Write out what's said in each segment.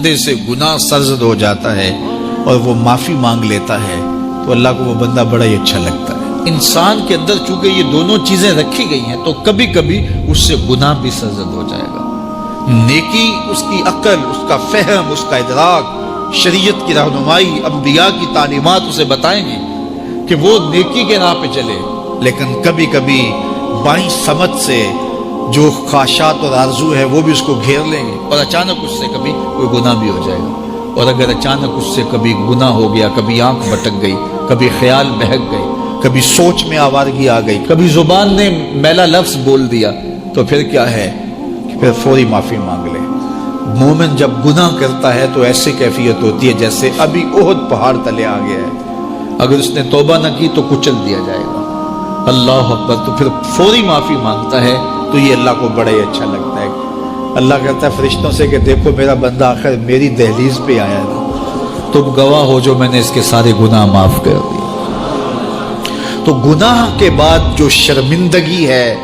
بندے سے گناہ سرزد ہو جاتا ہے اور وہ معافی مانگ لیتا ہے تو اللہ کو وہ بندہ بڑا ہی اچھا لگتا ہے۔ انسان کے اندر چونکہ یہ دونوں چیزیں رکھی گئی ہیں تو کبھی کبھی اس سے گناہ بھی سرزد ہو جائے گا۔ نیکی اس کی عقل، اس کا فہم، اس کا ادراک، شریعت کی رہنمائی، انبیاء کی تعلیمات اسے بتائیں گی کہ وہ نیکی کے راہ پہ چلے، لیکن کبھی کبھی بائیں سمجھ سے جو خواہشات اور آرزو ہے وہ بھی اس کو گھیر لیں گے اور اچانک اس سے کبھی کوئی گناہ بھی ہو جائے گا۔ اور اگر اچانک اس سے کبھی گناہ ہو گیا، کبھی آنکھ بھٹک گئی، کبھی خیال بہک گئی، کبھی سوچ میں آوارگی آ گئی، کبھی زبان نے میلا لفظ بول دیا، تو پھر کیا ہے کہ پھر فوری معافی مانگ لے۔ مومن جب گناہ کرتا ہے تو ایسی کیفیت ہوتی ہے جیسے ابھی احد پہاڑ تلے آ گیا ہے، اگر اس نے توبہ نہ کی تو کچل دیا جائے گا۔ اللہ اکبر، تو پھر فوری معافی مانگتا ہے تو یہ اللہ کو بڑا ہی اچھا لگتا ہے۔ اللہ کہتا ہے فرشتوں سے کہ دیکھو میرا بندہ آخر میری دہلیز پہ آیا ہے، تم گواہ ہو جو میں نے اس کے سارے گناہ معاف کر دیے۔ تو گناہ کے بعد جو شرمندگی ہے،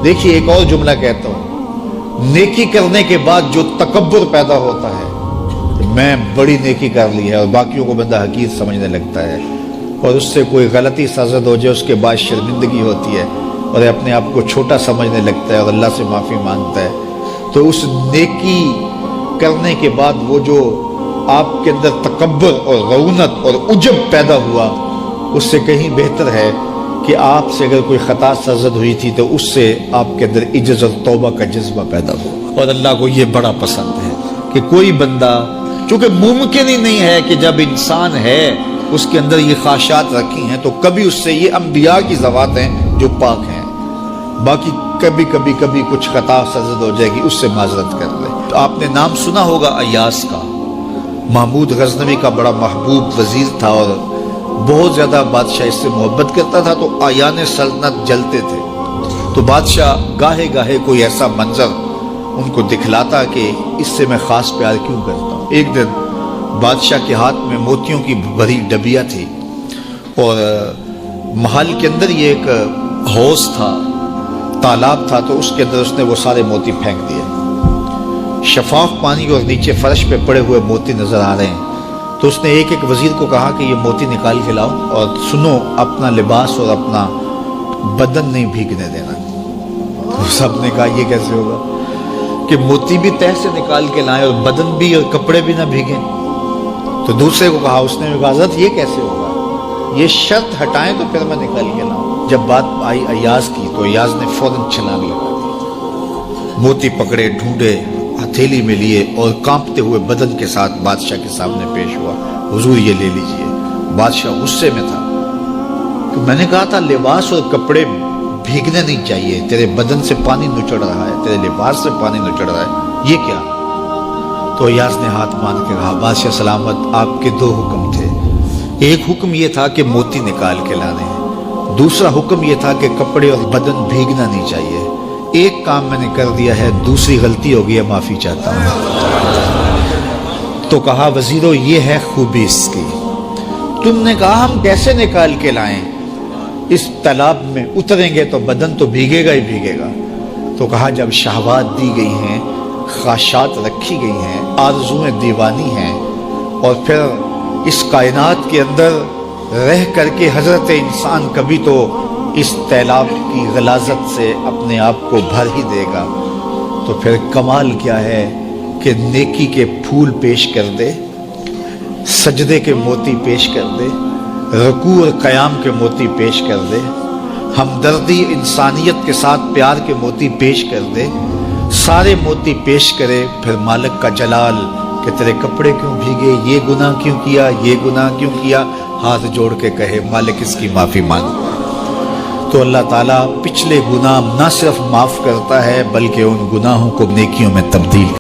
دیکھیے ایک اور جملہ کہتا ہوں، نیکی کرنے کے بعد جو تکبر پیدا ہوتا ہے، میں بڑی نیکی کر لی ہے، اور باقیوں کو بندہ حقیر سمجھنے لگتا ہے، اور اس سے کوئی غلطی سرزد ہو جائے اس کے بعد شرمندگی ہوتی ہے اور اپنے آپ کو چھوٹا سمجھنے لگتا ہے اور اللہ سے معافی مانگتا ہے، تو اس نیکی کرنے کے بعد وہ جو آپ کے اندر تکبر اور رعونت اور عجب پیدا ہوا، اس سے کہیں بہتر ہے کہ آپ سے اگر کوئی خطا سرزد ہوئی تھی تو اس سے آپ کے اندر عجز اور توبہ کا جذبہ پیدا ہوا۔ اور اللہ کو یہ بڑا پسند ہے کہ کوئی بندہ، چونکہ ممکن ہی نہیں ہے کہ جب انسان ہے اس کے اندر یہ خواہشات رکھی ہیں تو کبھی اس سے، یہ انبیاء کی ذوات ہیں جو پاک ہیں، باقی کبھی کچھ خطا سرزد ہو جائے گی، اس سے معذرت کر لے۔ تو آپ نے نام سنا ہوگا ایاس کا، محمود غزنوی کا بڑا محبوب وزیر تھا اور بہت زیادہ بادشاہ اس سے محبت کرتا تھا، تو آیان سلطنت جلتے تھے، تو بادشاہ گاہے گاہے کوئی ایسا منظر ان کو دکھلاتا کہ اس سے میں خاص پیار کیوں کرتا ہوں۔ ایک دن بادشاہ کے ہاتھ میں موتیوں کی بھری ڈبیا تھی، اور محل کے اندر یہ ایک حوض تھا، تالاب تھا، تو اس کے اندر اس نے وہ سارے موتی پھینک دیے۔ شفاف پانی اور نیچے فرش پہ پڑے ہوئے موتی نظر آ رہے ہیں، تو اس نے ایک ایک وزیر کو کہا کہ یہ موتی نکال کے لاؤ، اور سنو اپنا لباس اور اپنا بدن نہیں بھیگنے دینا۔ تو سب نے کہا یہ کیسے ہوگا کہ موتی بھی تہ سے نکال کے لائیں اور بدن بھی اور کپڑے بھی نہ بھیگیں؟ تو دوسرے کو کہا، اس نے کہا حضرت یہ کیسے ہوگا، یہ شرط ہٹائیں تو پھر میں نکال کے لاؤں۔ جب بات آئی ایاز کی تو ایاز نے فوراً چھلانگ لگا دی، موتی پکڑے، ڈھونڈے، ہتھیلی میں لیے اور کانپتے ہوئے بدن کے ساتھ بادشاہ کے سامنے پیش ہوا، حضور یہ لے لیجئے۔ بادشاہ غصے میں تھا کہ میں نے کہا تھا لباس اور کپڑے بھیگنے نہیں چاہیے، تیرے بدن سے پانی نچڑ رہا ہے، تیرے لباس سے پانی نچڑ رہا ہے، یہ کیا؟ تو ایاز نے ہاتھ مان کے کہا بادشاہ سلامت، آپ کے دو حکم تھے، ایک حکم یہ تھا کہ موتی نکال کے لانے ہیں، دوسرا حکم یہ تھا کہ کپڑے اور بدن بھیگنا نہیں چاہیے۔ ایک کام میں نے کر دیا ہے، دوسری غلطی ہو گئی ہے، معافی چاہتا ہوں۔ تو کہا وزیرو یہ ہے خوبی اس کی، تم نے کہا ہم کیسے نکال کے لائیں، اس تالاب میں اتریں گے تو بدن تو بھیگے گا ہی بھیگے گا۔ تو کہا جب شہوات دی گئی ہیں، خواہشات رکھی گئی ہیں، آرزویں دیوانی ہیں، اور پھر اس کائنات کے اندر رہ کر کے حضرت انسان کبھی تو اس تالاب کی غلاظت سے اپنے آپ کو بھر ہی دے گا، تو پھر کمال کیا ہے کہ نیکی کے پھول پیش کر دے، سجدے کے موتی پیش کر دے، رکوع اور قیام کے موتی پیش کر دے، ہمدردی انسانیت کے ساتھ پیار کے موتی پیش کر دے، سارے موتی پیش کرے، پھر مالک کا جلال کہ تیرے کپڑے کیوں بھیگے، یہ گناہ کیوں کیا، یہ گناہ کیوں کیا، ہاتھ جوڑ کے کہے مالک اس کی معافی مانگ، تو اللہ تعالیٰ پچھلے گناہ نہ صرف معاف کرتا ہے بلکہ ان گناہوں کو نیکیوں میں تبدیل